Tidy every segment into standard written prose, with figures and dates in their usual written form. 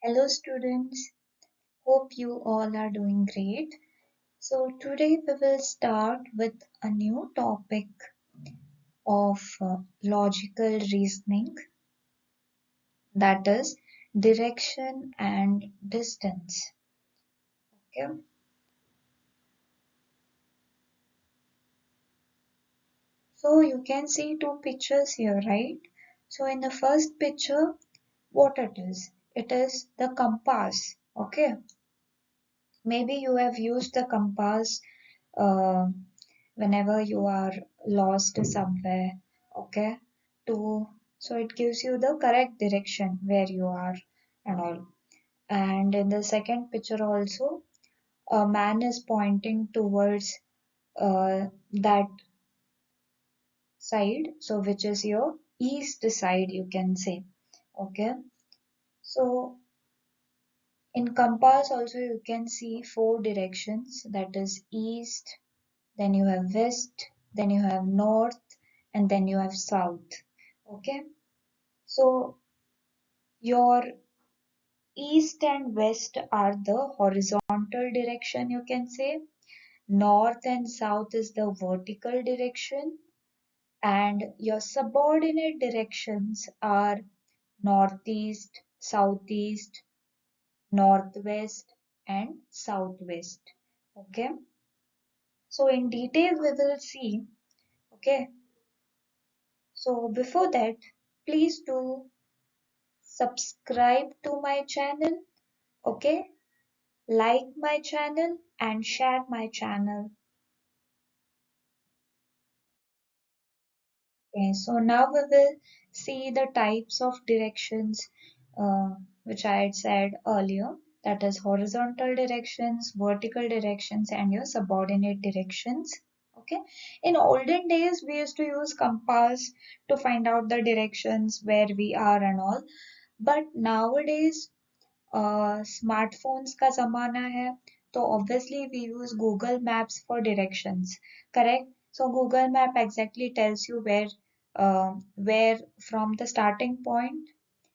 Hello students, hope you all are doing great. So today we will start with a new topic of logical reasoning, that is direction and distance. Okay. So you can see two pictures here, right? So in the first picture, what it is? It is the compass. Okay. Maybe you have used the compass uh, whenever you are lost somewhere, okay, to so it gives you the correct direction where you are and all. And in the second picture also, a man is pointing towards that side, so which is your east side, you can say. Okay, so in compass also you can see four directions, that is east, then you have west, then you have north, and then you have south. Okay, so your east and west are the horizontal direction, you can say. North and south is the vertical direction, and your subordinate directions are northeast, southeast, northwest, and southwest. Okay, so in detail we will see. Okay, so before that, please do subscribe to my channel, okay, like my channel and share my channel. Okay, so now we will see the types of directions which I had said earlier, that is horizontal directions, vertical directions, and your subordinate directions. Okay, in olden days we used to use compass to find out the directions where we are and all, but nowadays smartphones का ज़माना है, तो obviously we use Google Maps for directions, correct? So Google Map exactly tells you where from the starting point,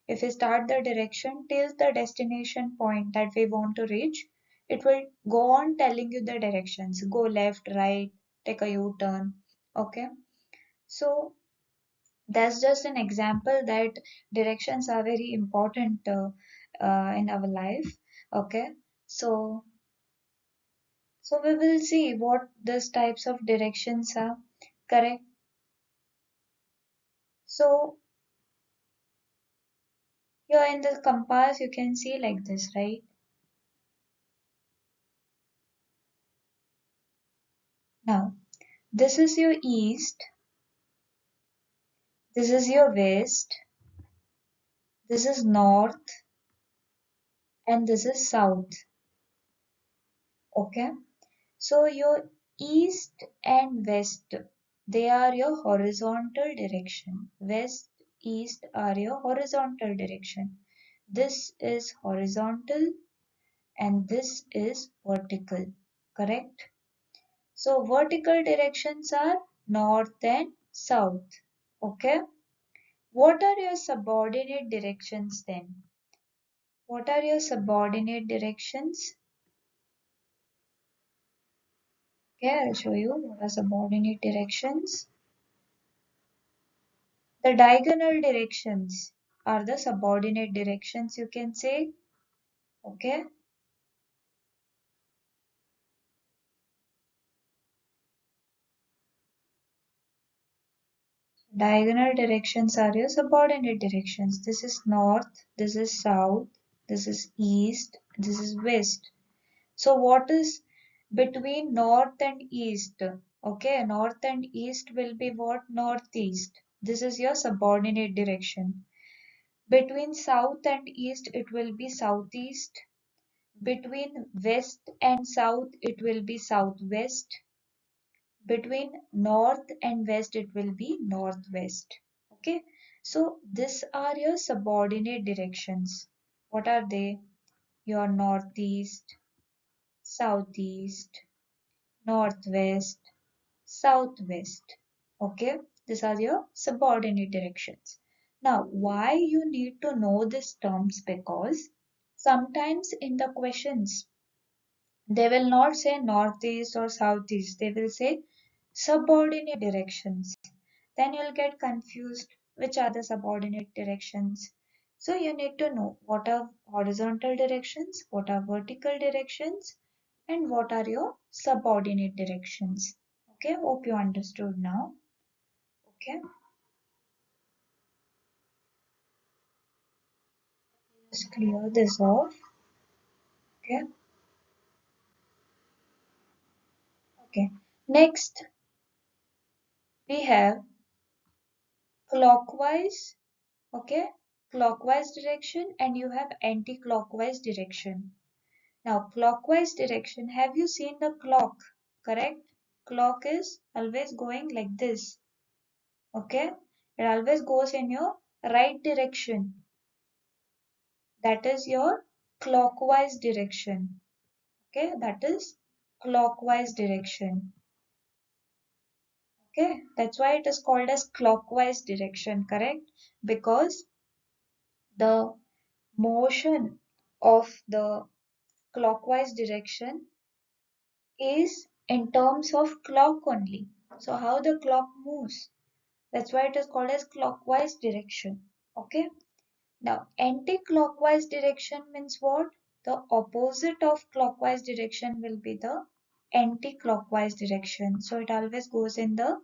if we start the direction till the destination point that we want to reach, it will go on telling you the directions. Go left, right, take a U-turn. Okay. So that's just an example that directions are very important in our life. Okay, so we will see what these types of directions are, correct? So here in the compass you can see like this, right? Now this is your east, this is your west, this is north, and this is south. Okay, so your east and west, they are your horizontal direction. West, east are your horizontal direction. This is horizontal and this is vertical. Correct? So vertical directions are north and south. Okay? What are your subordinate directions then? What are your subordinate directions? Okay, I'll show you what are subordinate directions. The diagonal directions are the subordinate directions, you can say. Okay. Diagonal directions are your subordinate directions. This is north, this is south, this is east, this is west. So what is between north and east? Okay, north and east will be what? Northeast. This is your subordinate direction. Between south and east, it will be southeast. Between west and south, it will be southwest. Between north and west, it will be northwest. Okay, so these are your subordinate directions. What are they? Your northeast, southeast, northwest, southwest. Okay, these are your subordinate directions. Now, why you need to know these terms? Because Sometimes in the questions, they will not say northeast or southeast, they will say subordinate directions. Then you'll get confused which are the subordinate directions. So you need to know what are horizontal directions, what are vertical directions, and what are your subordinate directions. Okay, hope you understood now. Okay, just clear this off. Okay, okay. Next, we have clockwise, okay, clockwise direction, and you have anti-clockwise direction. Now, clockwise direction, have you seen the clock? Correct? Clock is always going like this. Okay? It always goes in your right direction. That is your clockwise direction. Okay? That is clockwise direction. Okay? That's why it is called as clockwise direction. Correct? Because the motion of the clockwise direction is in terms of clock only. So how the clock moves. That's why it is called as clockwise direction. Okay. Now anti-clockwise direction means what? The opposite of clockwise direction will be the anti-clockwise direction. So it always goes in the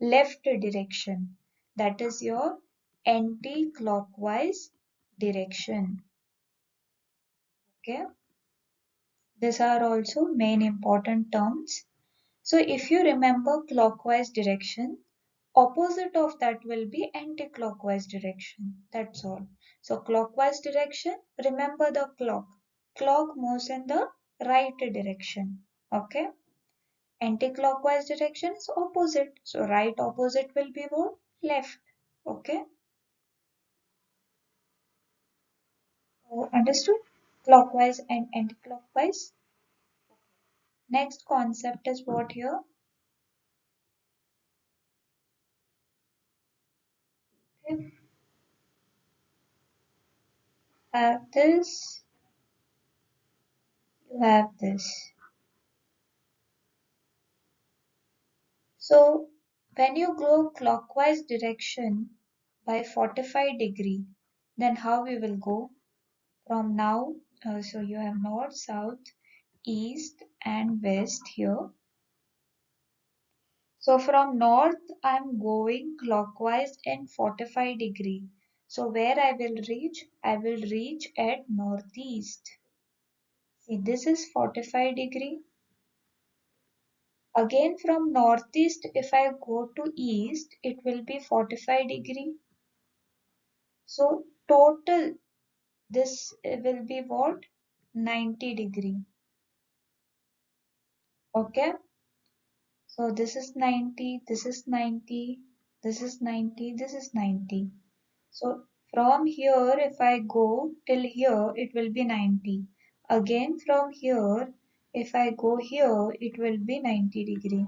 left direction. That is your anti-clockwise direction. Okay. These are also main important terms. So if you remember clockwise direction, opposite of that will be anti-clockwise direction. That's all. So clockwise direction, remember the clock. Clock moves in the right direction. Okay. Anti-clockwise direction is opposite. So right opposite will be what? Left. Okay. So understood? Clockwise and anti-clockwise. Next concept is what here? Okay. Have this, you have this. So when you go clockwise direction by 45 degree, then how we will go from now? So you have north, south, east and west here. So from north I'm going clockwise in 45 degree. So where I will reach? I will reach at northeast. See, this is 45 degree. Again from northeast if I go to east, it will be 45 degree. So total this will be what? 90 degree. Okay. So this is 90, this is 90, this is 90, this is 90. So from here if I go till here it will be 90. Again from here if I go here it will be 90 degree.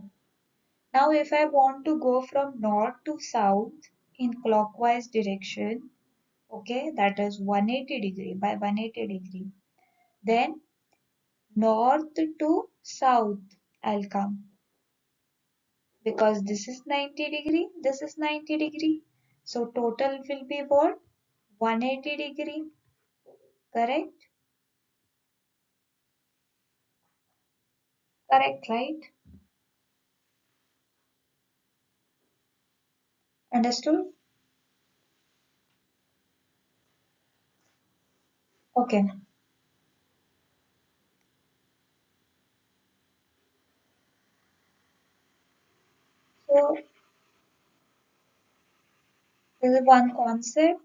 Now if I want to go from north to south in clockwise direction, okay, that is 180 degree by 180 degree. Then north to south I'll come because this is 90 degree, this is 90 degree. So total will be what? 180 degree. Correct? Correct, right? Understood? Okay. So this is one concept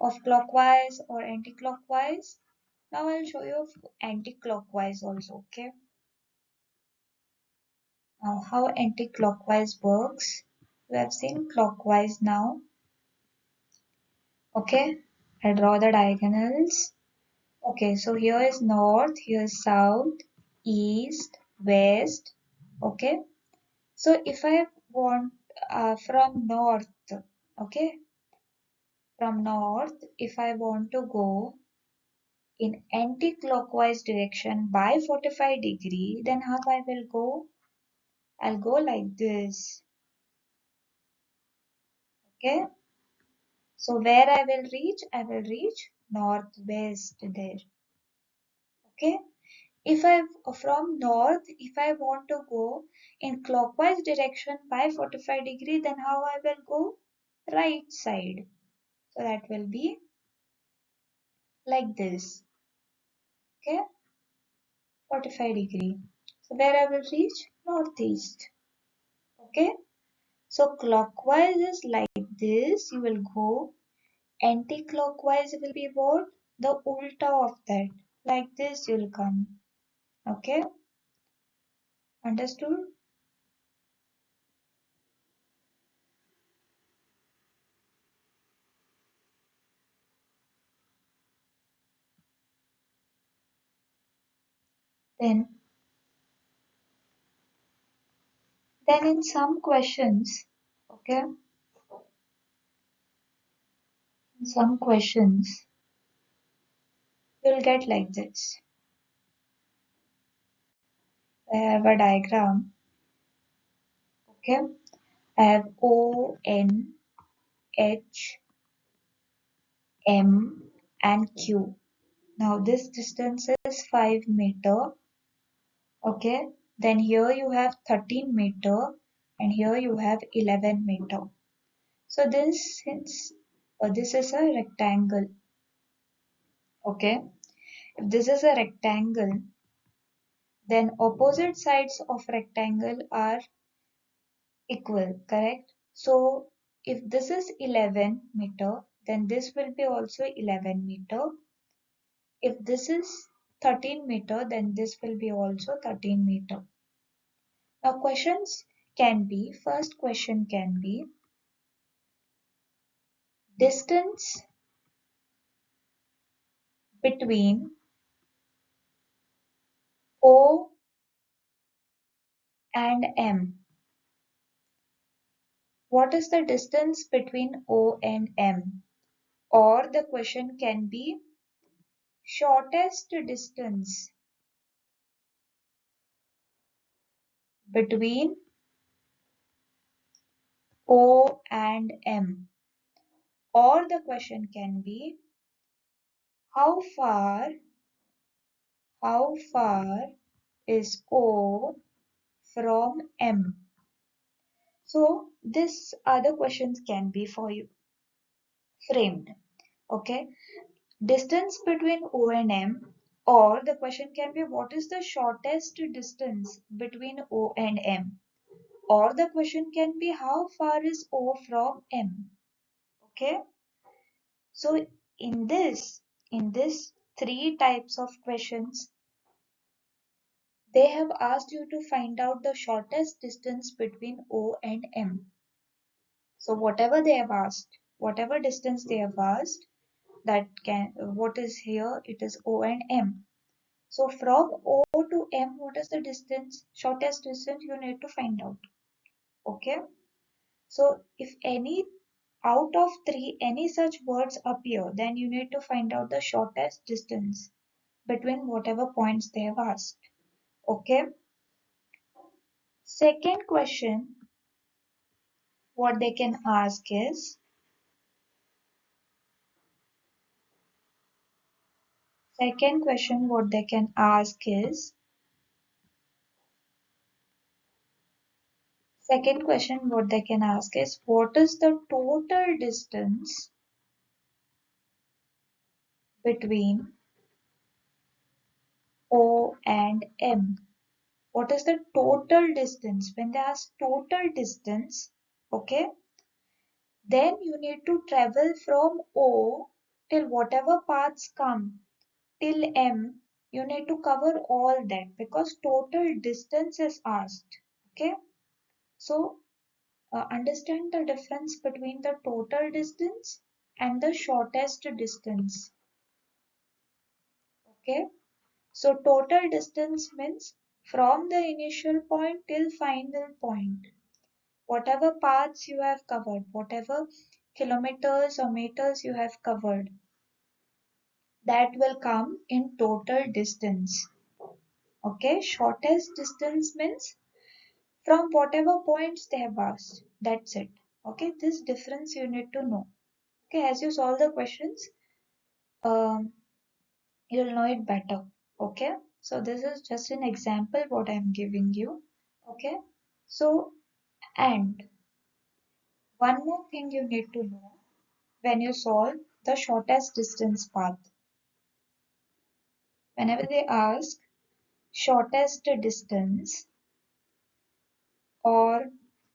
of clockwise or anti-clockwise. Now I'll show you of anti-clockwise also. Okay. Now how anti-clockwise works. We have seen clockwise now. Okay. I draw the diagonals. Okay, so here is north, here is south, east, west. Okay, so if I want from north, okay, from north, if I want to go in anti-clockwise direction by 45 degree, then how I will go? I'll go like this. Okay. So where I will reach? I will reach northwest there. Okay. If I from north, if I want to go in clockwise direction by 45 degree, then how I will go? Right side. So that will be like this. Okay. 45 degree. So where I will reach? Northeast. Okay. So clockwise is like this. You will go. Anti-clockwise will be what? The ulta of that. Like this you'll come. Okay. Understood? Then, then in some questions, okay, in some questions, you'll get like this. I have a diagram. Okay. I have O, N, H, M, and Q. Now this distance is 5 meter. Okay. Then here you have 13 meter and here you have 11 meter. So this since this is a rectangle. Okay. If this is a rectangle, then opposite sides of rectangle are equal, correct? So if this is 11 meter, then this will be also 11 meter. If this is 13 meter, then this will be also 13 meter. Now questions can be, first question can be, distance between O and M. What is the distance between O and M? Or the question can be, shortest distance between O and M. Or the question can be, how far how far is O from M? So this other questions can be for you framed. Okay. Distance between O and M, or the question can be, what is the shortest distance between O and M? Or the question can be, how far is O from M? Okay. So in this three types of questions, they have asked you to find out the shortest distance between O and M. So whatever they have asked, whatever distance they have asked, that can what is here, it is O and M. So from O to M, what is the distance? Shortest distance you need to find out. Okay. So if any out of three any such words appear, then you need to find out the shortest distance between whatever points they have asked. Okay. Second question, what they can ask is, second question, what they can ask is, second question, what they can ask is, what is the total distance between O and M? What is the total distance? When they ask total distance, okay, then you need to travel from O till whatever paths come till M. You need to cover all that because total distance is asked. Okay, so understand the difference between the total distance and the shortest distance. Okay, so total distance means from the initial point till final point. Whatever paths you have covered, whatever kilometers or meters you have covered, that will come in total distance. Okay, shortest distance means from whatever points they have asked. That's it. Okay, this difference you need to know. Okay, as you solve the questions, um, you'll know it better. Okay, so this is just an example what I'm giving you. Okay, so and one more thing you need to know when you solve the shortest distance path. Whenever they ask shortest distance or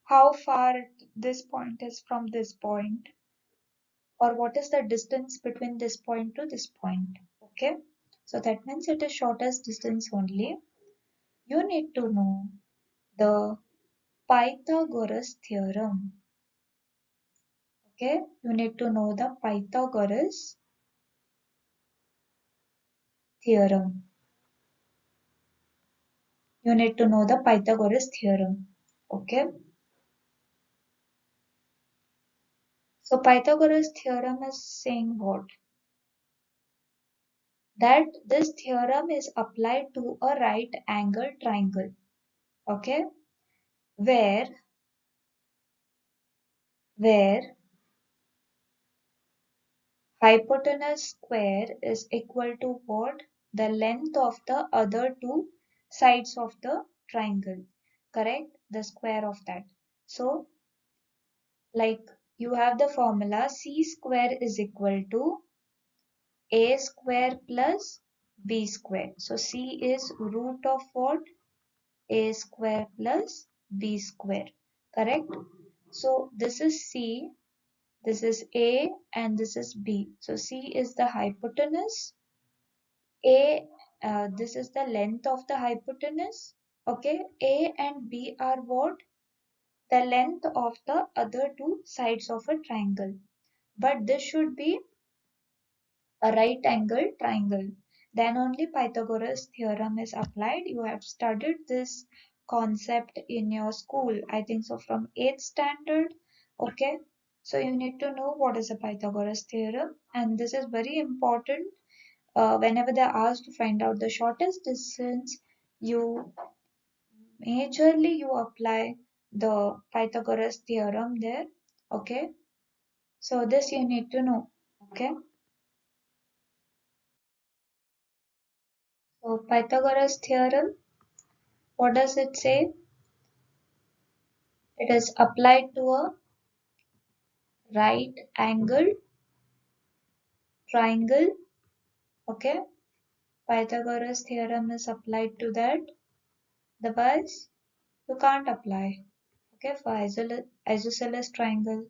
how far this point is from this point or what is the distance between this point to this point. Okay, so that means it is shortest distance only. You need to know the Pythagoras theorem. Okay, you need to know the Pythagoras theorem. You need to know the Pythagoras theorem. Okay, so Pythagoras theorem is saying what? That this theorem is applied to a right angle triangle. Okay, where where hypotenuse square is equal to what? The length of the other two sides of the triangle. Correct? The square of that. So, like you have the formula c square is equal to a square plus b square. So, c is root of what? A square plus b square. Correct? So, this is c, this is a, and this is b. So, c is the hypotenuse. A, this is the length of the hypotenuse. Okay, A and B are what? The length of the other two sides of a triangle. But this should be a right angle triangle. Then only Pythagoras theorem is applied. You have studied this concept in your school, I think so, from 8th standard. Okay, so you need to know what is a Pythagoras theorem, and this is very important. Whenever they're asked to find out the shortest distance, you majorly you apply the Pythagoras theorem there. Okay, so this you need to know. Okay, so Pythagoras theorem, what does it say? It is applied to a right angle triangle. Okay, Pythagoras theorem is applied to that. Otherwise, you can't apply. Okay, for isosceles triangle.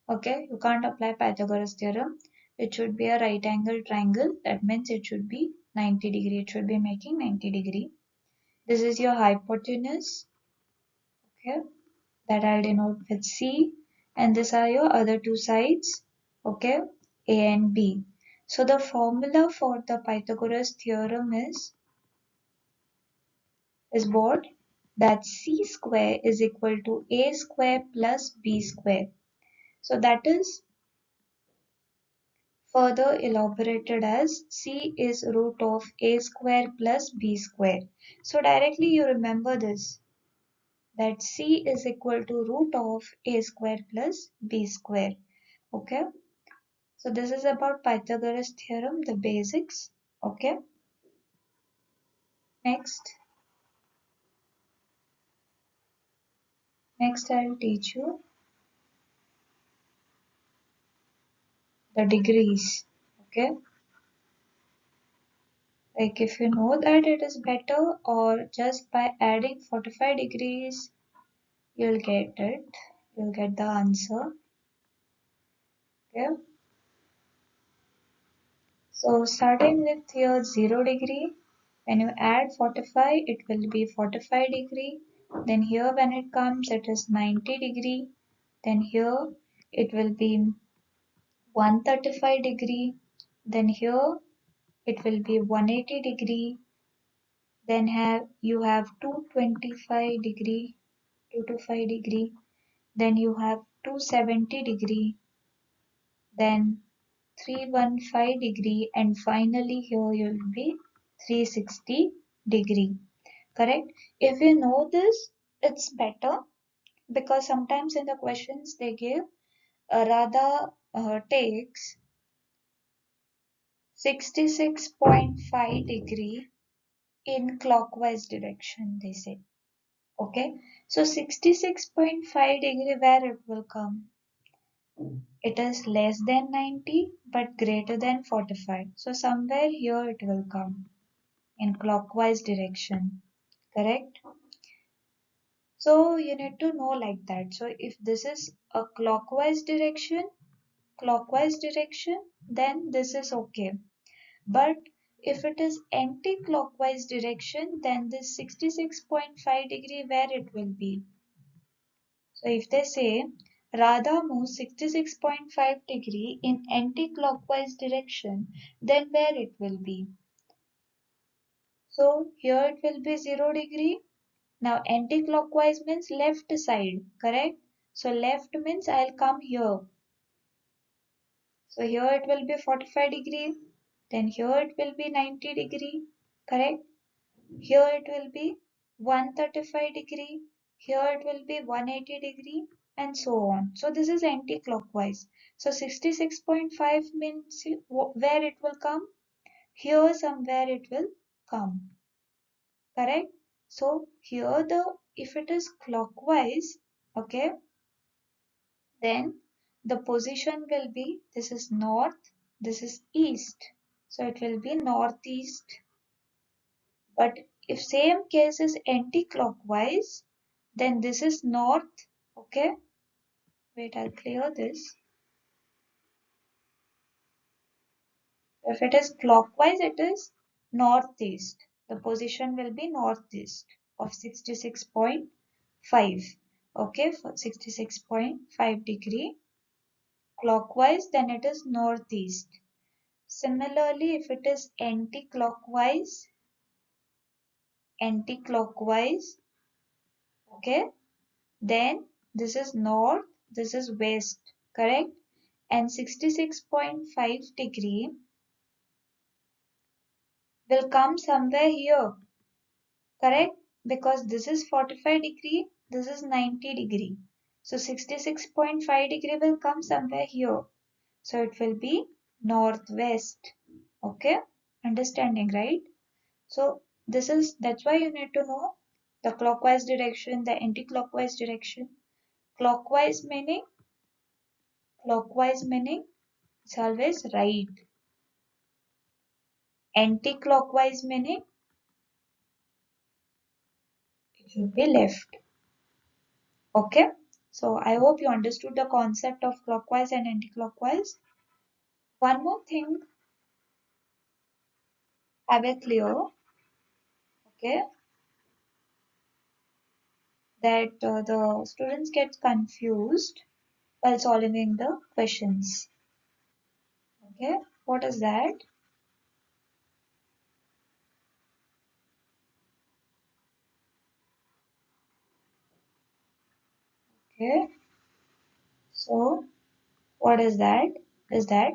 Okay, you can't apply Pythagoras theorem. It should be a right angle triangle. That means it should be 90 degree. It should be making 90 degree. This is your hypotenuse. Okay, that I'll denote with C. And these are your other two sides. Okay, A and B. So the formula for the Pythagoras theorem is what? That C square is equal to A square plus B square. So that is further elaborated as c is root of a square plus b square. So directly you remember this, that c is equal to root of a square plus b square. Okay, so this is about Pythagoras theorem, the basics. Okay, next I'll teach you the degrees. Okay, like if you know that it is better, or just by adding 45 degrees you'll get it, you'll get the answer. Okay, so starting with your 0 degree, when you add 45, it will be 45 degree. Then here when it comes, it is 90 degree. Then here it will be 135 degree. Then here it will be 180 degree. Then you have 225 degree, 225 degree. Then you have 270 degree. Then 315 degree, and finally here you'll be 360 degree. Correct? If you know this, it's better, because sometimes in the questions they give Radha takes 66.5 degree in clockwise direction, they say. Okay, so 66.5 degree, where it will come? It is less than 90 but greater than 45. So somewhere here it will come in clockwise direction. Correct? So you need to know like that. So if this is a clockwise direction, then this is okay. But if it is anti-clockwise direction, then this 66.5 degree, where it will be? So if they say Radha moves 66.5 degree in anti-clockwise direction, then where it will be? So here it will be 0 degree. Now anti-clockwise means left side, correct? So left means I'll come here. So here it will be 45 degree. Then here it will be 90 degree, correct? Here it will be 135 degree. Here it will be 180 degree, and so on. So this is anti-clockwise. So 66.5 means where it will come? Here somewhere it will come. Correct? So here if it is clockwise, okay, then the position will be, this is north, this is east. So it will be northeast. But if same case is anti-clockwise, then this is north. Okay, wait, I'll clear this. If it is clockwise, it is northeast. The position will be northeast of 66.5. Okay, for 66.5 degree. Clockwise, then it is northeast. Similarly, if it is anti-clockwise, okay, then this is north, this is west, correct? And 66.5 degree will come somewhere here, correct? Because this is 45 degree, this is 90 degree. So 66.5 degree will come somewhere here. So it will be northwest. Okay? Understanding, right? So that's why you need to know the clockwise direction, the anti-clockwise direction. Clockwise meaning it's always right. Anti-clockwise meaning it should be left. Okay, so I hope you understood the concept of clockwise and anti-clockwise. One more thing, have a clear, okay, that the students get confused while solving the questions. Okay, what is that? Okay, so what is that? Is that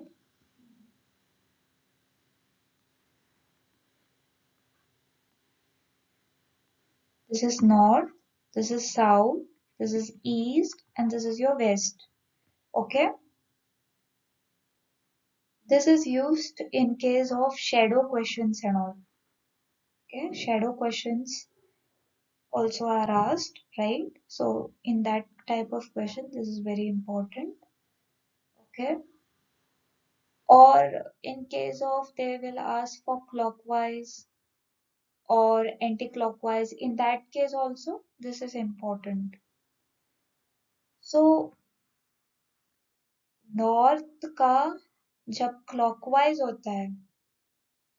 this is north, this is south, this is east, and this is your west. Okay, this is used in case of shadow questions and all. Okay, shadow questions also are asked, right? So in that type of question, this is very important. Okay, or in case of they will ask for clockwise or anti-clockwise, in that case also this is important. So north का जब clockwise होता है,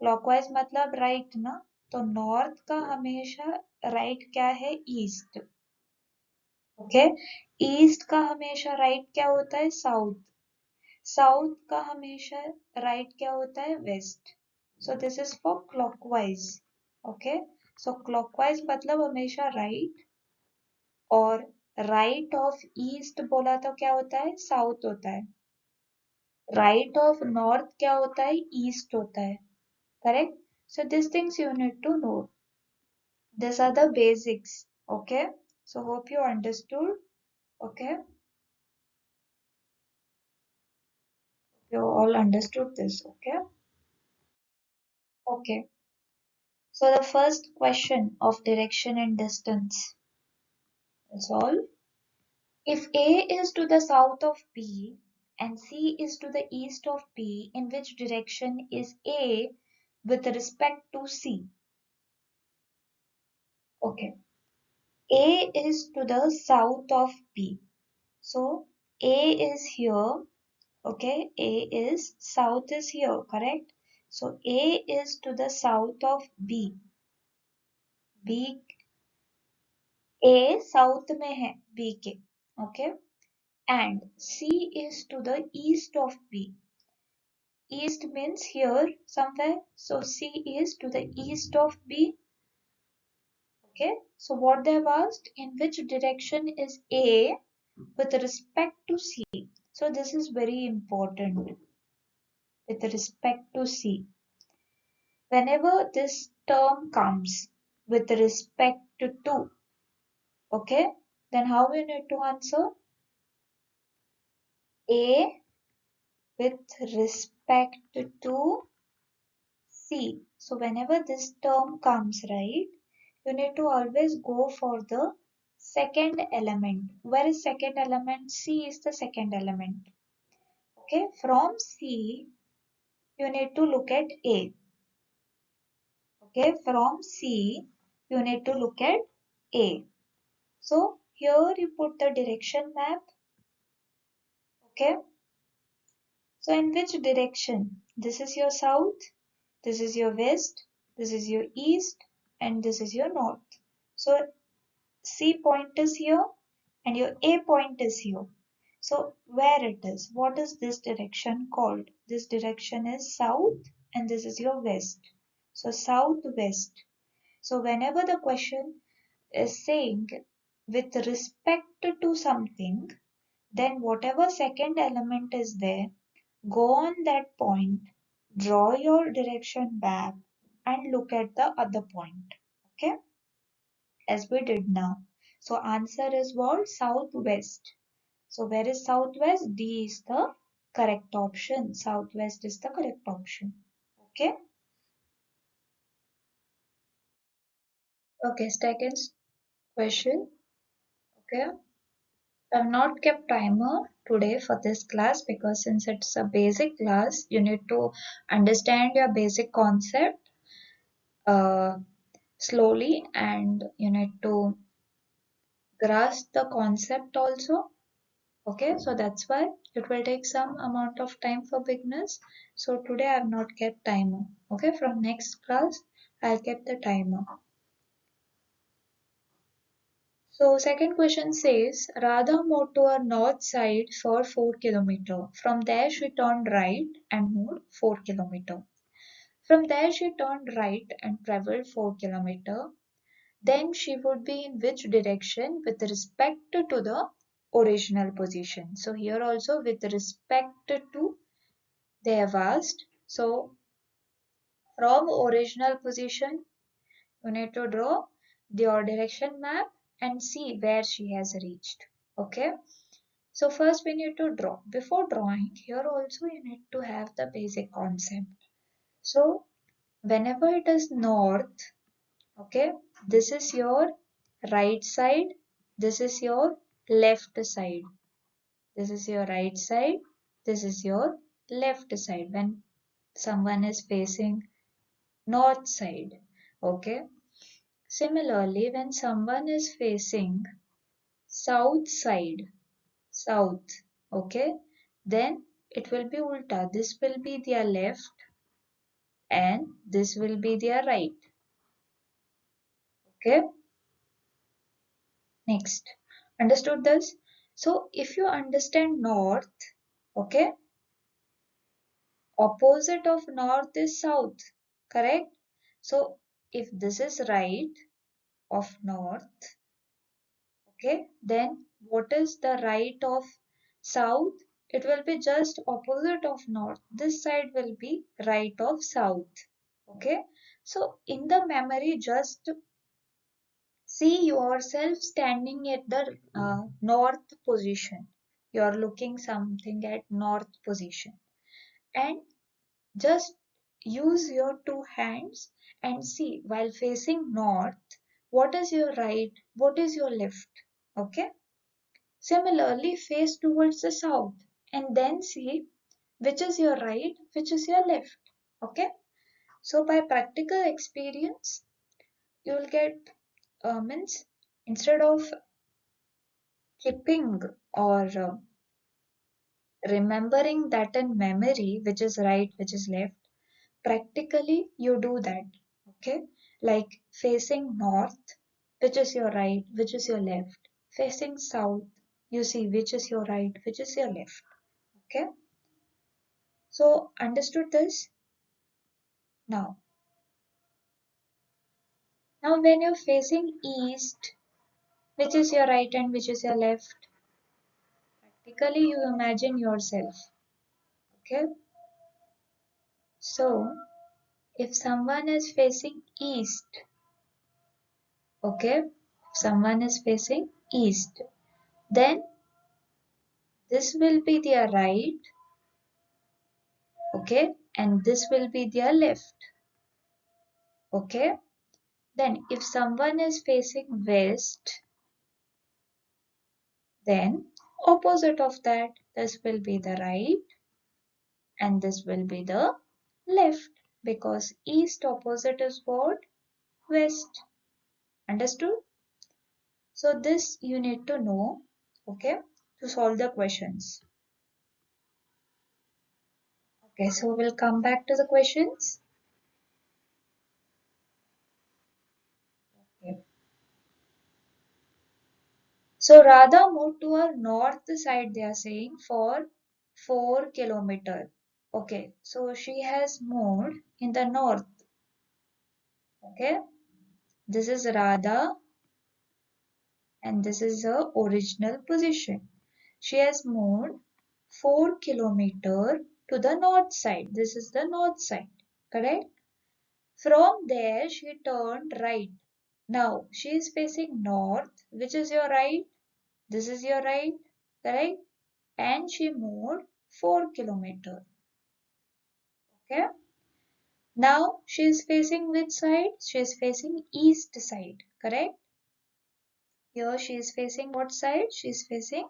clockwise मतलब right ना, तो north का हमेशा right क्या है? ईस्ट. ओके, ईस्ट का हमेशा राइट क्या होता है? साउथ. साउथ का हमेशा राइट क्या होता है? West. So this is for clockwise. Okay, so clockwise मतलब हमेशा राइट, और राइट ऑफ ईस्ट बोला तो क्या होता है? साउथ होता है. Right of north क्या होता है? East होता है. Correct? So these things you need to know. These are the basics. Okay? So hope you understood. Okay? You all understood this. Okay? Okay. So the first question of direction and distance is all. If A is to the south of B and C is to the east of B, in which direction is A with respect to C? Okay. A is to the south of B. So A is here. Okay. A is south is here. Correct. So A is to the south of B. B A south में है B के. Okay. And C is to the east of B. East means here somewhere. So C is to the east of B. Okay. So what they have asked, in which direction is A with respect to C? So this is very important with respect to C. Whenever this term comes with respect to, okay, then how we need to answer? A with respect to C. So whenever this term comes, right, you need to always go for the second element. Where is second element? C is the second element. Okay, from C, you need to look at A. Okay, from C, you need to look at A. So here you put the direction map. Okay, so in which direction? This is your south, this is your west, this is your east, and this is your north. So C point is here and your A point is here. So where it is? What is this direction called? This direction is south and this is your west. So southwest. So whenever the question is saying with respect to something, then whatever second element is there, go on that point, draw your direction back and look at the other point. Okay, as we did now. So answer is what? Southwest. So where is southwest? D is the correct option. Southwest is the correct option. Okay. Okay, second question. Okay. I've not kept timer today for this class because since it's a basic class, you need to understand your basic concept uh, slowly and you need to grasp the concept also. Okay, so that's why it will take some amount of time for beginners. So today I have not kept timer. Okay, from next class I'll keep the timer. So second question says Radha moved to her north side for 4 kilometer. From there she turned right and moved 4 kilometer. From there she turned right and travelled 4 kilometer. Then she would be in which direction with respect to the original position. So here also with respect to they have asked. So from original position you need to draw your direction map and see where she has reached. Okay. So first we need to draw. Before drawing, here also you need to have the basic concept. So whenever it is north, okay, this is your right side, this is your left side. This is your right side, this is your left side when someone is facing north side. Okay. Similarly, when someone is facing south side, south, okay, then it will be ulta. This will be their left and this will be their right. Okay, next. Understood this? So if you understand north, okay, opposite of north is south, correct? So if this is right of north, okay, then what is the right of south? it will be just opposite of north. This side will be right of south. Okay. So in the memory, just see yourself standing at the north position. You're looking something at north position. And just use your two hands and see while facing north, what is your right, what is your left. Okay. Similarly, face towards the south and then see which is your right, which is your left. Okay. So by practical experience, you will get means instead of keeping or remembering that in memory, which is right, which is left, practically you do that. Okay. Like facing north, which is your right, which is your left. Facing south, you see which is your right, which is your left. Okay. So understood this? Now, now when you're facing east, which is your right and which is your left? Practically you imagine yourself. Okay. So if someone is facing east, okay, if someone is facing east, then this will be their right, okay, and this will be their left, okay. Then if someone is facing west, then opposite of that, this will be the right and this will be the left, because east opposite is what? West. Understood? So this you need to know, okay, to solve the questions. Okay, so we'll come back to the questions. Okay. So Radha moved to a north side, they are saying, for 4 kilometer. Okay, so she has moved in the north. Okay, this is Radha and this is her original position. She has moved 4 kilometer to the north side. This is the north side, correct? From there, she turned right. Now, she is facing north, which is your right. This is your right, correct? And she moved 4 kilometer. Okay. Now, she is facing which side? She is facing east side, correct? Here she is facing what side? She is facing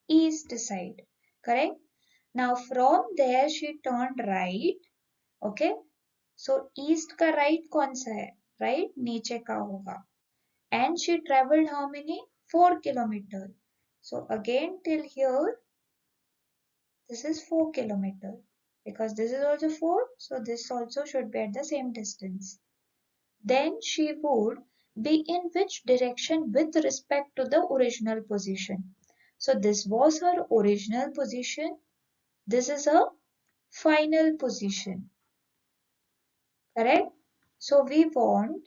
east side, correct? Now, from there she turned right. Okay. So, east का right कौन सा है? Right नीचे का होगा. And she traveled how many? 4 kilometers. So again till here, this is 4 kilometers. Because this is also 4, so this also should be at the same distance. Then she would be in which direction with respect to the original position? So this was her original position. This is her final position. Correct? So we want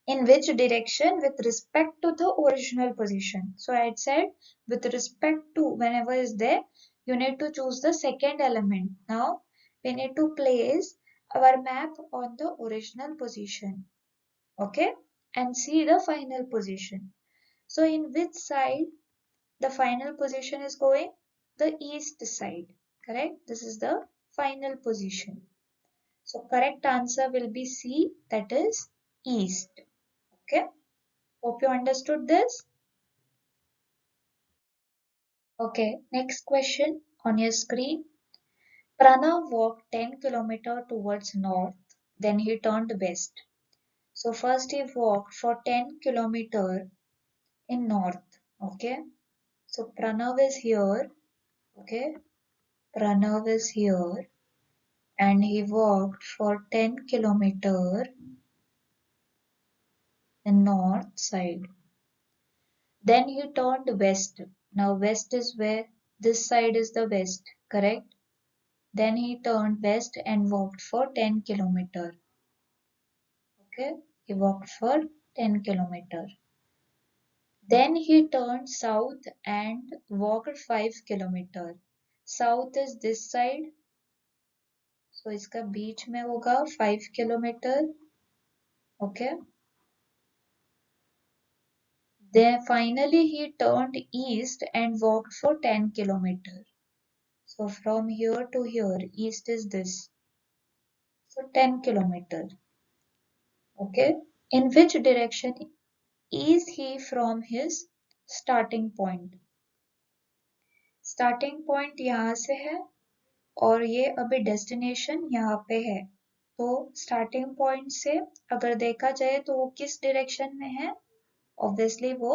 in which direction with respect to the original position. So I had said with respect to, whenever is there, you need to choose the second element. Now we need to place our map on the original position. Okay, and see the final position. So in which side the final position is going? The east side. Correct? This is the final position. So correct answer will be C, that is east. Okay. Hope you understood this. Okay, next question on your screen. Pranav walked 10 kilometers towards north, then he turned west. So first he walked for 10 kilometers in north. Okay, so Pranav is here. Okay, Pranav is here and he walked for 10 kilometers in north side. Then he turned west. Now west is where? This side is the west, correct? Then he turned west and walked for 10 kilometers. Okay, he walked for 10 kilometers. Then he turned south and walked 5 kilometer. South is this side, so इसका बीच में होगा 5 kilometer. Okay. Then finally he turned east and walked for 10 kilometer. So from here to here, east is this. So 10 kilometer. Okay. In which direction is he from his starting point? Starting point यहाँ से है और ये अभी destination यहाँ पे है। तो स्टार्टिंग पॉइंट से अगर देखा जाए तो वो किस डायरेक्शन में है? ऑब्वियसली वो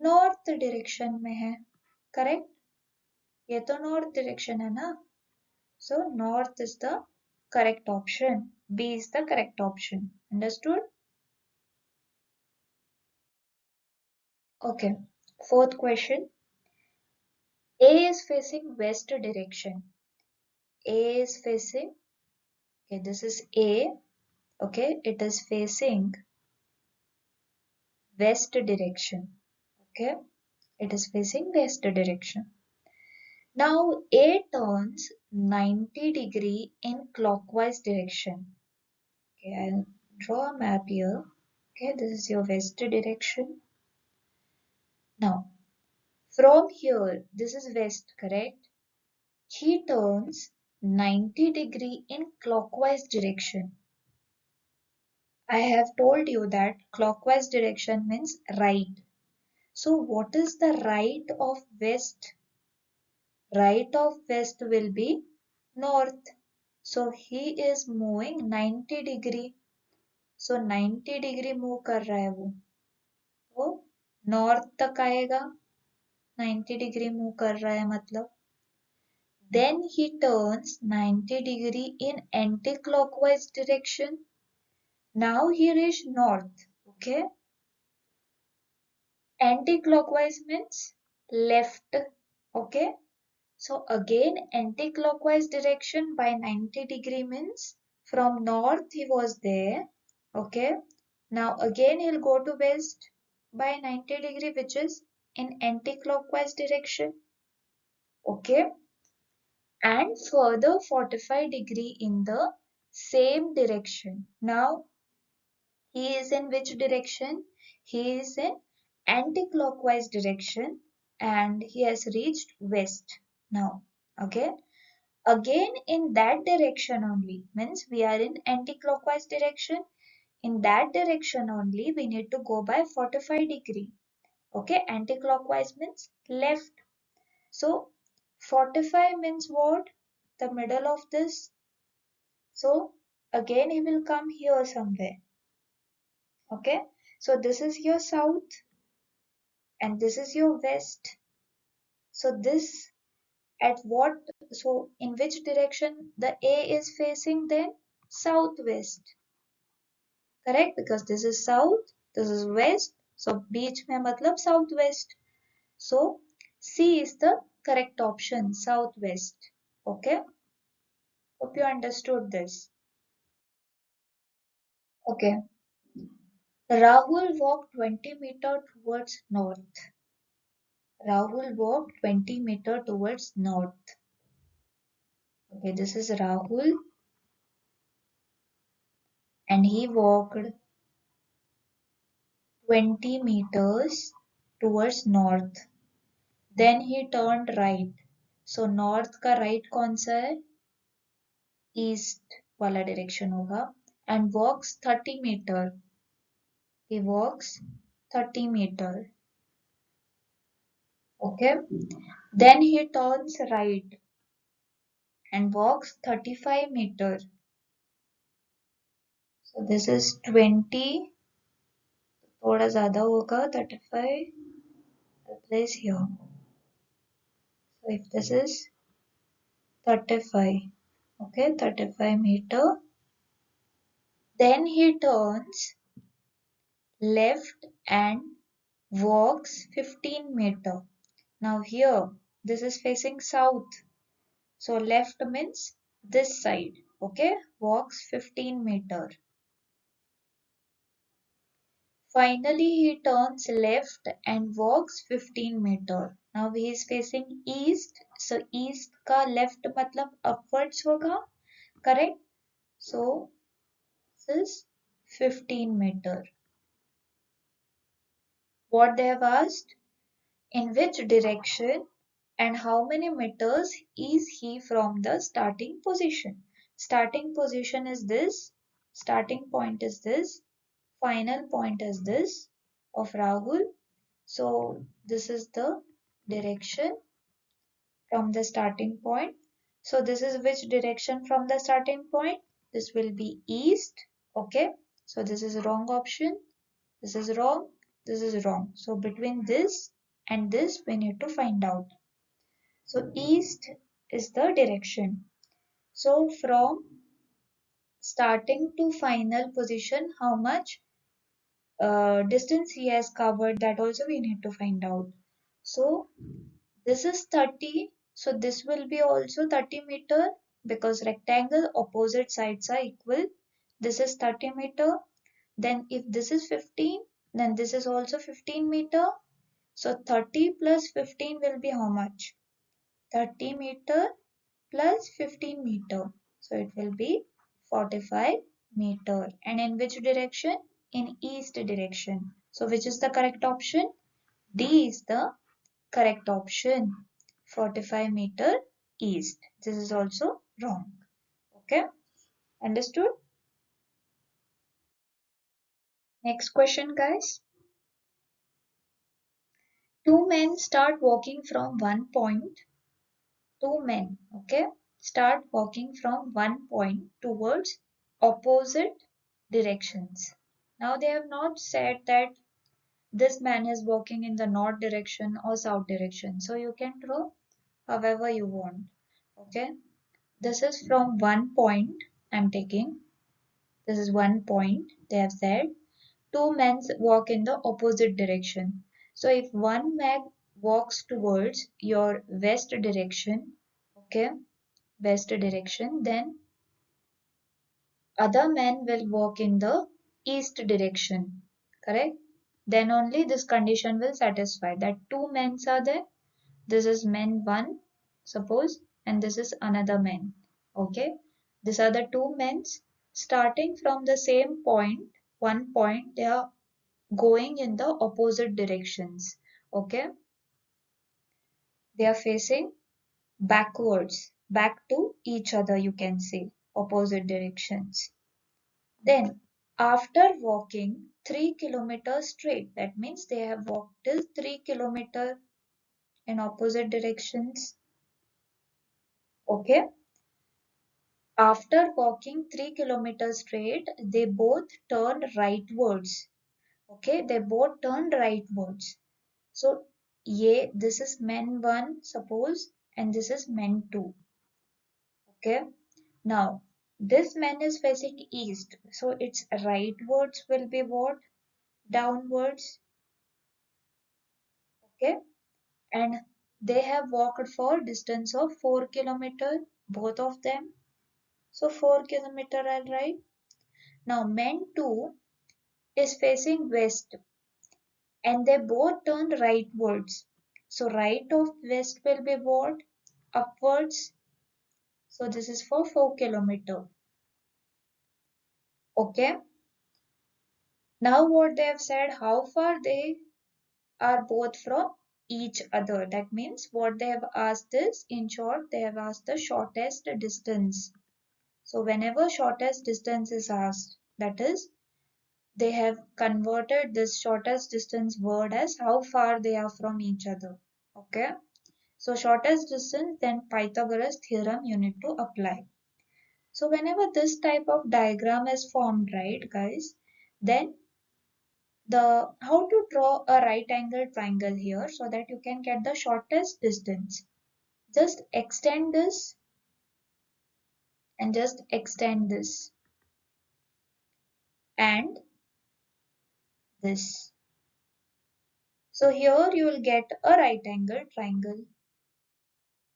नॉर्थ डायरेक्शन में है। करेक्ट? ये तो नॉर्थ डायरेक्शन है ना? So north is the correct option. B is the correct option. Understood? Okay. Fourth question. A is facing west direction. A is facing, okay, this is A. Okay, it is facing west direction. Okay, it is facing west direction. Now A turns 90 degree in clockwise direction. Okay, I'll draw a map here. Okay, this is your west direction. Now, from here, this is west, correct? He turns 90 degree in clockwise direction. I have told you that clockwise direction means right. So what is the right of west? Right of west will be north. So he is moving 90 degree. So 90 degree move कर रहा है वो. तो north तक आएगा. 90 degree move कर रहा है मतलब. Then he turns 90 degree in anti-clockwise direction. Now he reached north. Okay. Anti-clockwise means left. Okay. So again anti-clockwise direction by 90 degree means from north he was there. Okay. Now again he'll go to west by 90 degree which is in anti-clockwise direction. Okay. And further 45 degree in the same direction. Now he is in which direction? He is in anti-clockwise direction and he has reached west now. Okay. Again in that direction only means we are in anti-clockwise direction. In that direction only we need to go by 45 degree. Okay. Anti-clockwise means left. So 45 means what? The middle of this. So again he will come here somewhere. Okay. So this is your south and this is your west. So this at what, so in which direction the A is facing then? Southwest. Correct? Because this is south, this is west. So beach mein matlab southwest. So C is the correct option, southwest. Okay? Hope you understood this. Okay. Rahul walked 20 meter towards north. Rahul walked 20 meter towards north. Okay, this is Rahul and he walked 20 meters towards north. Then he turned right. So north का right कौन सा है? East वाला direction होगा. And walks 30 meter. He walks 30 meter. Okay. Then he turns right and walks 35 meter. So this is 20. थोड़ा ज़्यादा होगा 35. I'll place here. So if this is 35, okay, 35 meter. Then he turns left and walks 15 meter. Now here, this is facing south. So left means this side, okay, walks 15 meter. Finally, he turns left and walks 15 meter. Now he is facing east. So east का left मतलब upwards होगा. Correct? So this is 15 meter. What they have asked? In which direction and how many meters is he from the starting position? Starting position is this. Starting point is this. Final point is this of Rahul. So this is the direction from the starting point. So this is which direction from the starting point? This will be east. Okay. So this is wrong option. This is wrong. This is wrong. So between this and this we need to find out. So east is the direction. So from starting to final position, how much distance he has covered, that also we need to find out. So this is 30. So this will be also 30 meter because rectangle opposite sides are equal. This is 30 meter. Then if this is 15, then this is also 15 meter. So 30 plus 15 will be how much? 30 meter plus 15 meter. So it will be 45 meter. And in which direction? In east direction. So which is the correct option? D is the correct option. 45 meter east. This is also wrong. Okay. Understood? Next question, guys. Two men start walking from one point. Two men, okay, start walking from one point towards opposite directions. Now they have not said that this man is walking in the north direction or south direction. So you can draw however you want. Okay. This is from one point I'm taking. This is one point. They have said two men walk in the opposite direction. So if one man walks towards your west direction, okay, west direction, then other man will walk in the east direction. Correct? Then only this condition will satisfy that two men are there. This is man 1, suppose, and this is another man. Okay? These are the two men starting from the same point, one point, they are going in the opposite directions. Okay? They are facing backwards, back to each other, you can say, opposite directions. Then, after walking 3 kilometers straight, that means they have walked till 3 kilometers in opposite directions. Okay. After walking 3 kilometers straight, they both turn rightwards. Okay, they both turn rightwards. So, this is men 1, suppose, and this is men 2. Okay. Now, this man is facing east, so its rightwards will be what? Downwards. Okay, and they have walked for distance of 4 kilometer, both of them. So 4 kilometer, I'll write. Now man 2 is facing west and they both turn rightwards. So right of west will be what? Upwards. So this is for 4 kilometer. Okay. Now what they have said, how far they are both from each other. That means what they have asked is, in short, they have asked the shortest distance. So whenever shortest distance is asked, that is, they have converted this shortest distance word as how far they are from each other. Okay. So shortest distance, then Pythagoras theorem you need to apply. So whenever this type of diagram is formed, right, guys, then how to draw a right angle triangle here so that you can get the shortest distance. Just extend this and just extend this and this. So here you will get a right angle triangle.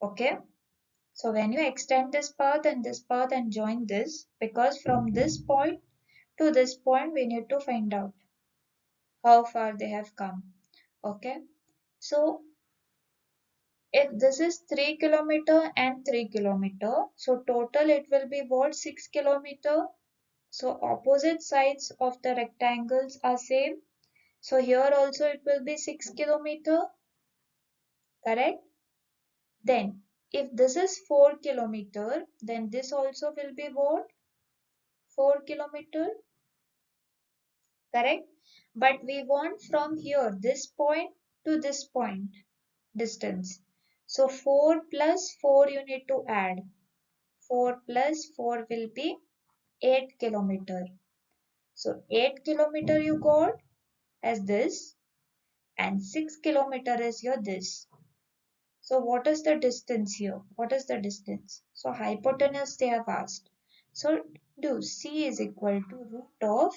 Okay. So when you extend this path and join this, because from this point to this point we need to find out. how far they have come. Okay, so if this is 3 kilometer and 3 kilometer, so total it will be what, 6 kilometer. So opposite sides of the rectangles are same. So here also it will be 6 kilometer, correct? Then if this is 4 kilometer, then this also will be what? 4 kilometer, correct? But we want from here, this point to this point distance. So 4 plus 4 you need to add. 4 plus 4 will be 8 kilometer. So 8 kilometer you got as this and 6 kilometer is your this. So what is the distance here? What is the distance? So hypotenuse they have asked. So do C is equal to root of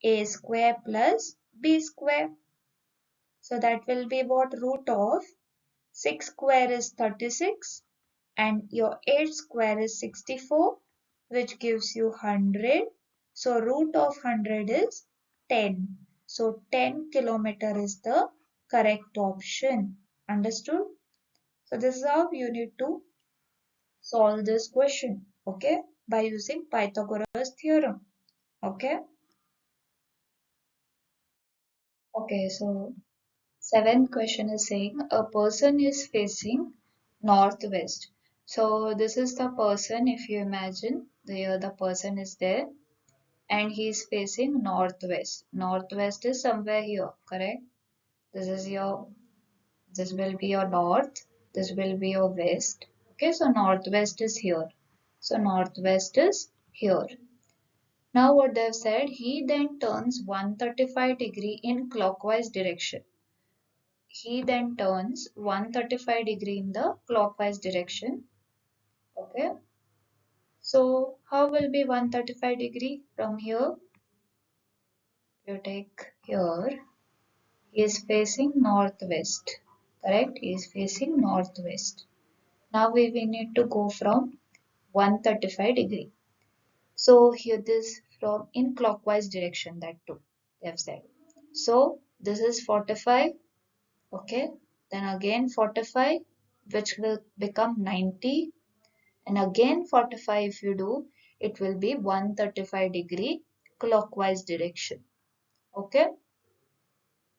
A square plus B square. So that will be what, root of 6 square is 36 and your 8 square is 64, which gives you 100. So root of 100 is 10. So 10 kilometer is the correct option. Understood? So this is how you need to solve this question, okay, by using Pythagoras theorem. Okay. Okay, so seventh question is saying a person is facing northwest. So this is the person, if you imagine there the person is there and he is facing northwest. Northwest is somewhere here, correct? This is your, this will be your north, this will be your west. Okay, so northwest is here. So northwest is here. Now what they've said, he then turns 135 degree in clockwise direction. He then turns 135 degree in the clockwise direction. Okay. So how will be 135 degree from here? You take here, he is facing northwest. Correct? He is facing northwest. Now we need to go from 135 degree. So here this from in clockwise direction, that too they have said. So this is 45, okay, then again 45, which will become 90, and again 45 if you do, it will be 135 degree clockwise direction. Okay,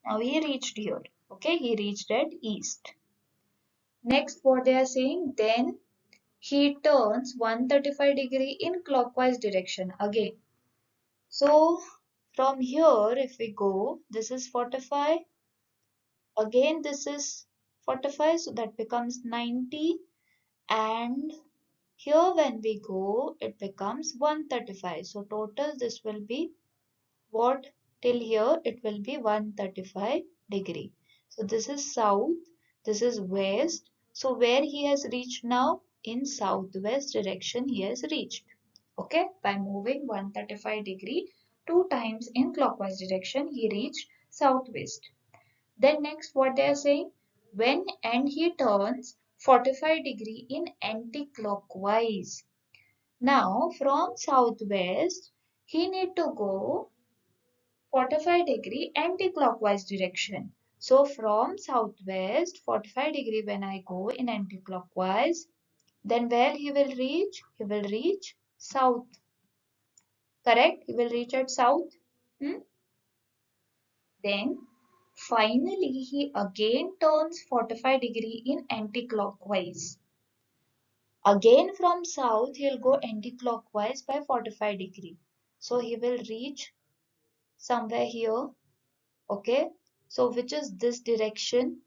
now he reached here. Okay, he reached at east. Next what they are saying, then he turns 135 degree in clockwise direction again. So from here if we go, this is 45, again this is 45, so that becomes 90, and here when we go it becomes 135. So total this will be what, till here it will be 135 degree. So this is south, this is west. So where he has reached now? In southwest direction he has reached. Okay, by moving 135 degree two times in clockwise direction he reached southwest. Then next what they are saying, when and he turns 45 degree in anti-clockwise. Now from southwest he need to go 45 degree anti-clockwise direction. So from southwest 45 degree when I go in anti-clockwise, then where he will reach? He will reach south. Correct? He will reach at south. Hmm? Then finally he again turns 45 degree in anti-clockwise. Again from south he'll go anti-clockwise by 45 degree. So he will reach somewhere here. Okay. So which is this direction?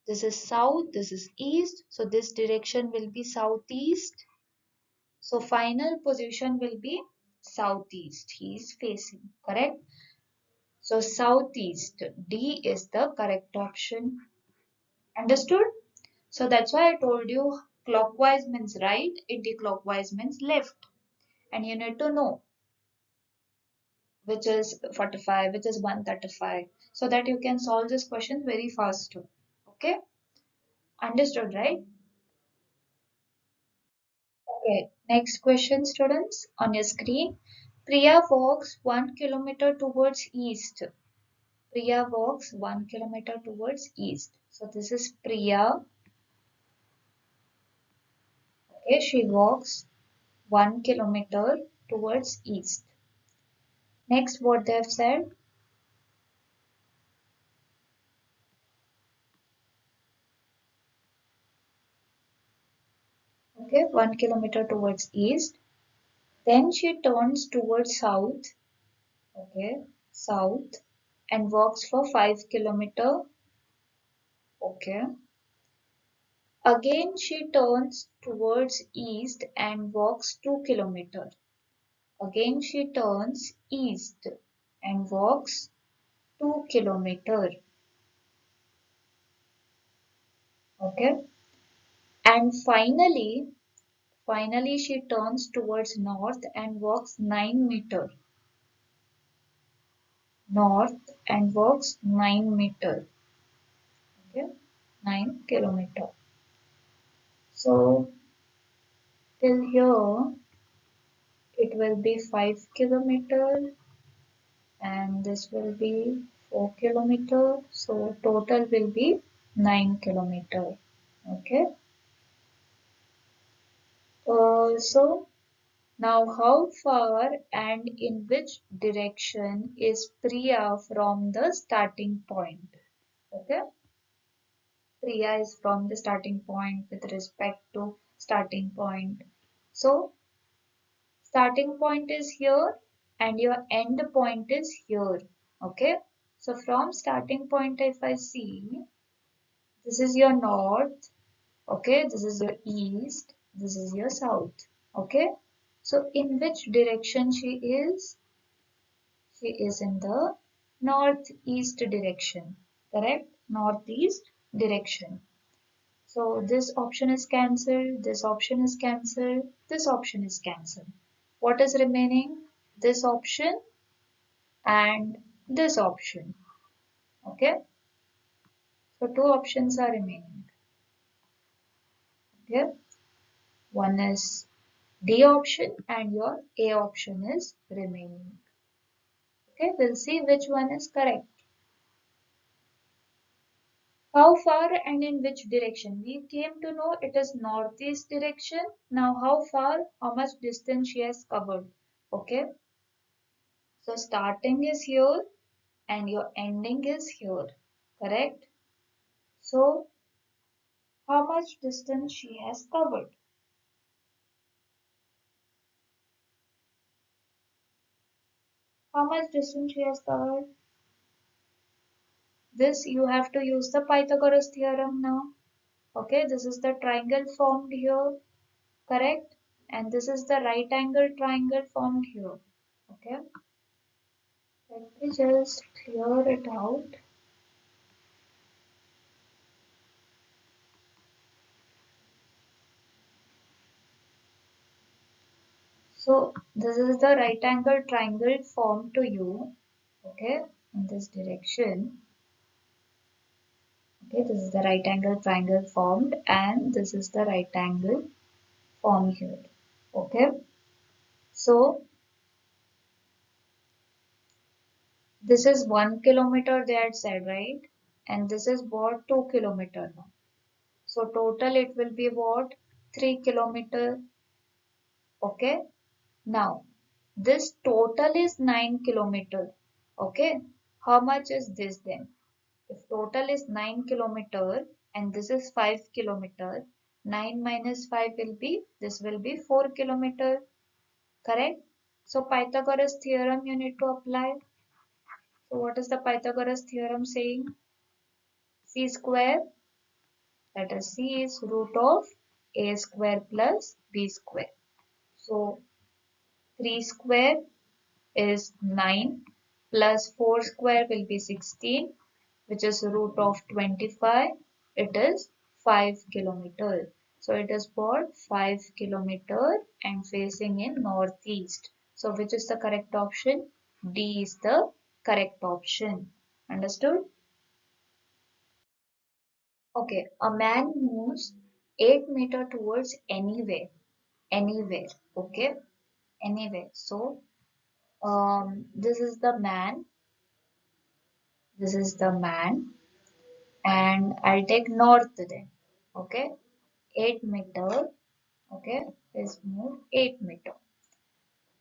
This is south, this is east. So this direction will be southeast. So final position will be southeast. He is facing. Correct? So southeast. D is the correct option. Understood? So that's why I told you clockwise means right, anti-clockwise means left. And you need to know which is 45, which is 135, so that you can solve this question very fast too. Okay? Understood, right? Okay, next question, students, on your screen. Priya walks 1 kilometer towards east. Priya walks 1 kilometer towards east. So this is Priya. Okay, she walks 1 kilometer towards east. Next, what they have said. Okay, 1 kilometer towards east. Then she turns towards south. Okay, south and walks for 5 kilometer. Okay. Again, she turns towards east and walks 2 kilometer. Again, she turns east and walks 2 kilometer. Okay. And finally she turns towards north and walks 9 meter. North and walks 9 meter. Okay. 9 kilometer. So till here it will be 5 kilometer and this will be 4 kilometer. So total will be 9 kilometer. Okay. So now how far and in which direction is Priya from the starting point? Okay. Priya is from the starting point with respect to starting point. So starting point is here and your end point is here. Okay. So from starting point if I see, this is your north. Okay. This is your east. This is your south. Okay. So in which direction she is? She is in the northeast direction. Correct? Northeast direction. So this option is cancelled, this option is cancelled, this option is cancelled. What is remaining? This option and this option. Okay? So two options are remaining. Okay? One is D option and your A option is remaining. Okay, we'll see which one is correct. How far and in which direction? We came to know it is northeast direction. Now how far, how much distance she has covered. Okay. So starting is here and your ending is here. Correct? So how much distance she has covered? How much distance she has covered? This you have to use the Pythagoras theorem now. Okay, this is the triangle formed here. Correct? And this is the right angle triangle formed here. Okay. Let me just clear it out. So this is the right angle triangle formed to you, okay, in this direction. Okay, this is the right angle triangle formed and this is the right angle formed here. Okay, so this is 1 kilometer they had said, right? And this is what 2 kilometer now. So total it will be what 3 kilometer. Okay, now this total is 9 kilometer. Okay, how much is this then? If total is 9 kilometer and this is 5 kilometer, 9 minus 5 will be, this will be 4 kilometer. Correct? So Pythagoras theorem you need to apply. So what is the Pythagoras theorem saying? C square, that is C is root of A square plus B square. So 3 square is 9 plus 4 square will be 16, which is root of 25. It is 5 kilometer. So it is for 5 kilometer and facing in northeast. So which is the correct option? D is the correct option. Understood? Okay, a man moves 8 meter towards anywhere. Anywhere. Okay, anywhere. So This is the man. This is the man. And I'll take north then. Okay. 8 meter. Okay. Is moved 8 meter.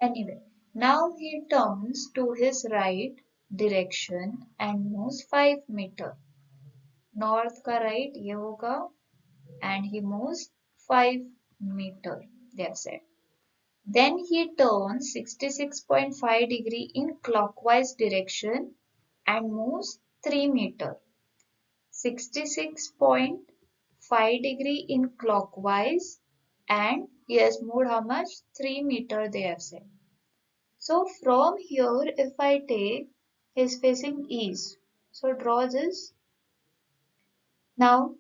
Anyway, now he turns to his right direction and moves 5 meter. North का right ये होगा and he moves 5 meter. They have said. Then he turns 66.5 degree in clockwise direction and moves 3 meter. 66.5 degree in clockwise and he has moved how much? 3 meter they have said. So from here if I take his facing east. So draw this. Now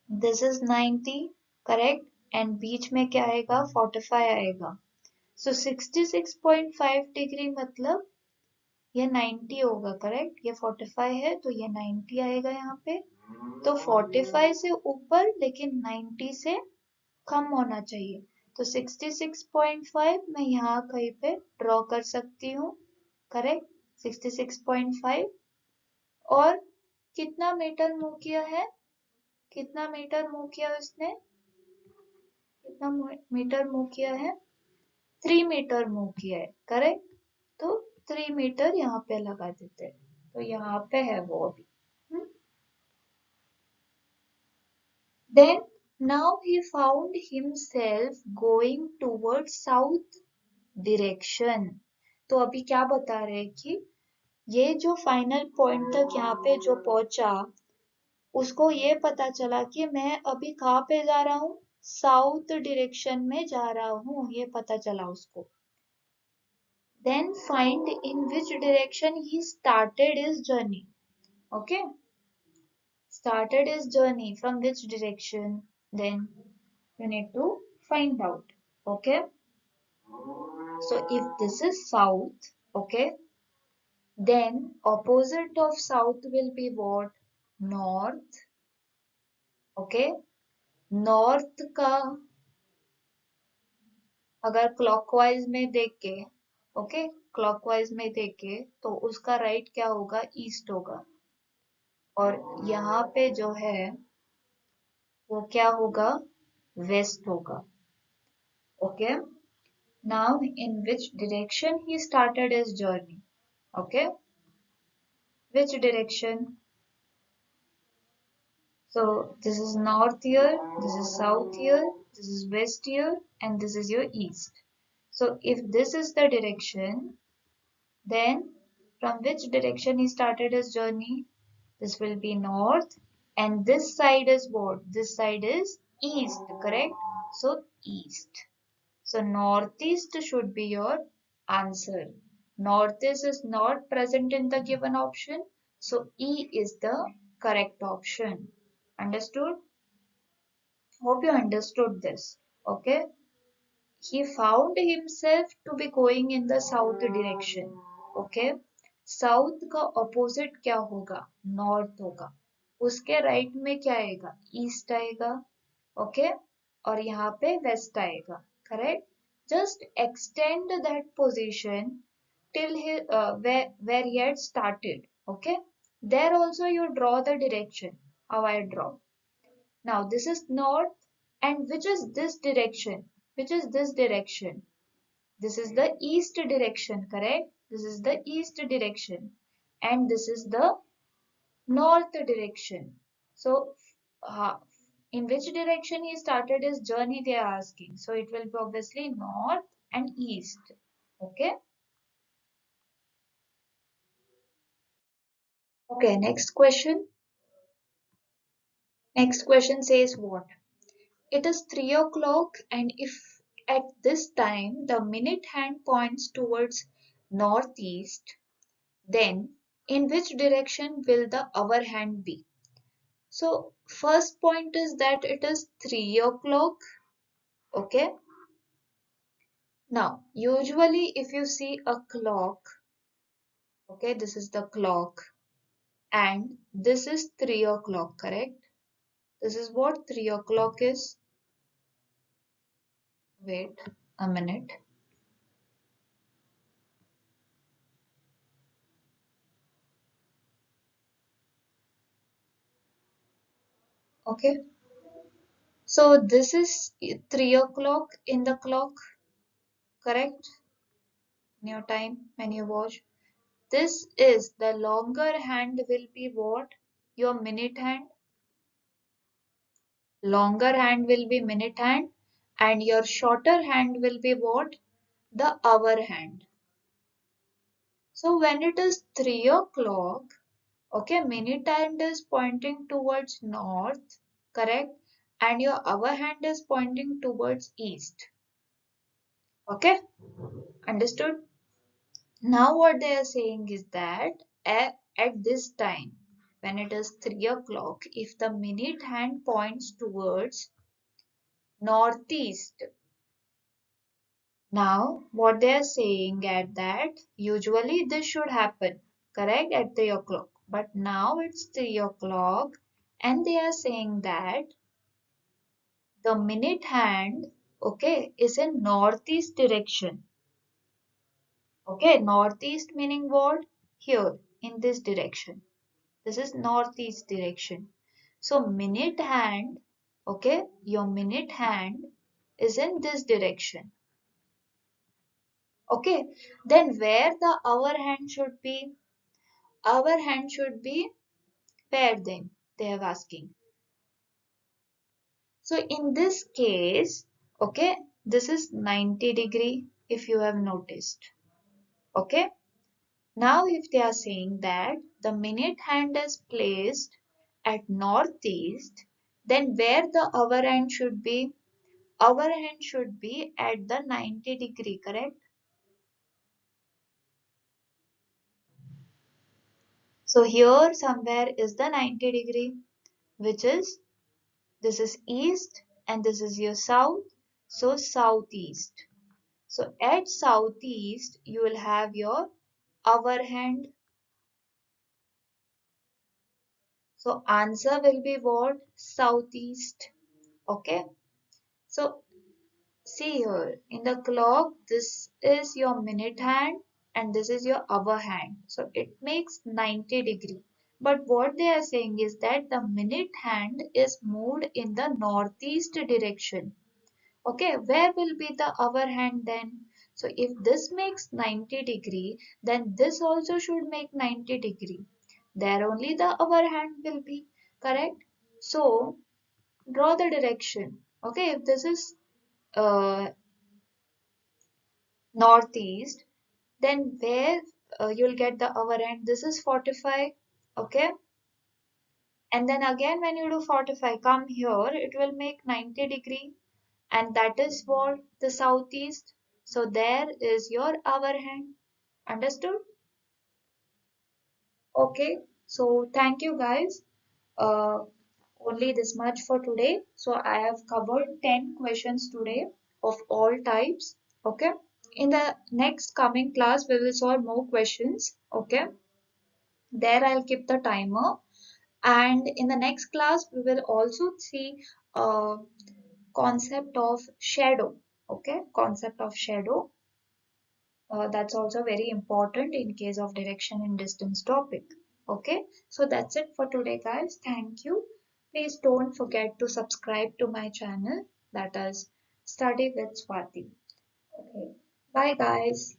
this is 90 correct and बीच में क्या आएगा 45 आएगा. So 66.5 degree मतलब ये 90 होगा correct. ये 45 है तो ये 90 आएगा यहाँ पे. तो 45 से ऊपर लेकिन 90 से कम होना चाहिए. तो 66.5 मैं यहाँ कहीं पे ड्रॉ कर सकती हूँ करेक्ट. 66.5 और कितना मीटर मूव किया है. कितना मीटर मूव किया उसने. कितना मीटर मूव किया है. 3 मीटर मूव किया है करेक्ट. तो 3 मीटर यहाँ पे लगा देते हैं. तो यहाँ पे है वो अभी. Then now he found himself going towards south direction. तो अभी क्या बता रहे हैं कि ये जो फाइनल पॉइंट तक यहाँ पे जो पहुंचा उसको ये पता चला कि मैं अभी कहाँ पे जा रहा हूँ. साउथ डायरेक्शन में जा रहा हूँ. ये पता चला उसको. Then find in which direction he started his journey. Okay. Started his journey from which direction. Then you need to find out. Okay. So if this is south, okay, then opposite of south will be what? North. Okay. North का अगर clockwise में देखे okay clockwise में देखे तो उसका right क्या होगा ईस्ट होगा और यहाँ पे जो है वो क्या होगा वेस्ट होगा. Okay. Now in which direction he started his journey. Okay. Which direction. So this is north here, this is south here, this is west here, and this is your east. So if this is the direction, then from which direction he started his journey? This will be north, and this side is what? This side is east, correct? So east. So northeast should be your answer. Northeast is not present in the given option, so E is the correct option. Understood? Hope you understood this. Okay. He found himself to be going in the south direction. Okay. South का opposite क्या होगा north होगा. उसके right में क्या आएगा east आएगा. Okay. और यहाँ पे वेस्ट आएगा. Correct. Just extend that position till where he had started. Okay. There also you draw the direction. How I draw. Now this is north and which is this direction? Which is this direction? This is the east direction, correct? This is the east direction and this is the north direction. So uh, in which direction he started his journey they are asking. So it will be obviously north and east. Okay. Okay, next question. Next question says what? It is 3 o'clock and if at this time the minute hand points towards northeast, then in which direction will the hour hand be? So first point is that it is 3 o'clock. Okay. Now usually if you see a clock, okay, this is the clock and this is 3 o'clock, correct? This is what 3 o'clock is. Wait a minute. Okay, so this is 3 o'clock in the clock, correct? In your time when you watch. This is the longer hand will be what? Your minute hand. Longer hand will be minute hand, and your shorter hand will be what? The hour hand. So when it is 3 o'clock, okay, minute hand is pointing towards north, correct? And your hour hand is pointing towards east. Okay, understood? Now what they are saying is that at this time, when it is 3 o'clock, if the minute hand points towards northeast, now what they are saying at that, usually this should happen, correct, at 3 o'clock. But now it's 3 o'clock and they are saying that the minute hand, okay, is in northeast direction. Okay, northeast meaning what? Here, in this direction. This is northeast direction. So minute hand, okay, your minute hand is in this direction. Okay, then where the hour hand should be? Hour hand should be where then? They are asking. So in this case, okay, this is 90° if you have noticed. Okay, now if they are saying that the minute hand is placed at northeast, then where the hour hand should be? Hour hand should be at the 90°, correct? So here somewhere is the 90°, which is this is east and this is your south. So southeast. So at southeast you will have your hour hand. So answer will be what? Southeast. Okay. So see here in the clock, this is your minute hand and this is your hour hand. So it makes 90°. But what they are saying is that the minute hand is moved in the northeast direction. Okay, where will be the hour hand then? So if this makes 90°, then this also should make 90°. There only the hour hand will be, correct? So draw the direction. Okay, if this is uh, northeast, then where you'll get the hour end, this is 45. Okay, and then again when you do 45, come here, it will make 90°, and that is what? The southeast. So there is your hour hand. Understood? Okay, so thank you guys. uh, Only this much for today. So I have covered 10 questions today of all types. Okay, in the next coming class we will solve more questions. Okay, there I'll keep the timer, and in the next class we will also see concept of shadow. Okay, concept of shadow, that's also very important in case of direction and distance topic. Okay, so that's it for today guys. Thank you. Please don't forget to subscribe to my channel, that is Study with Swati. Okay, bye guys.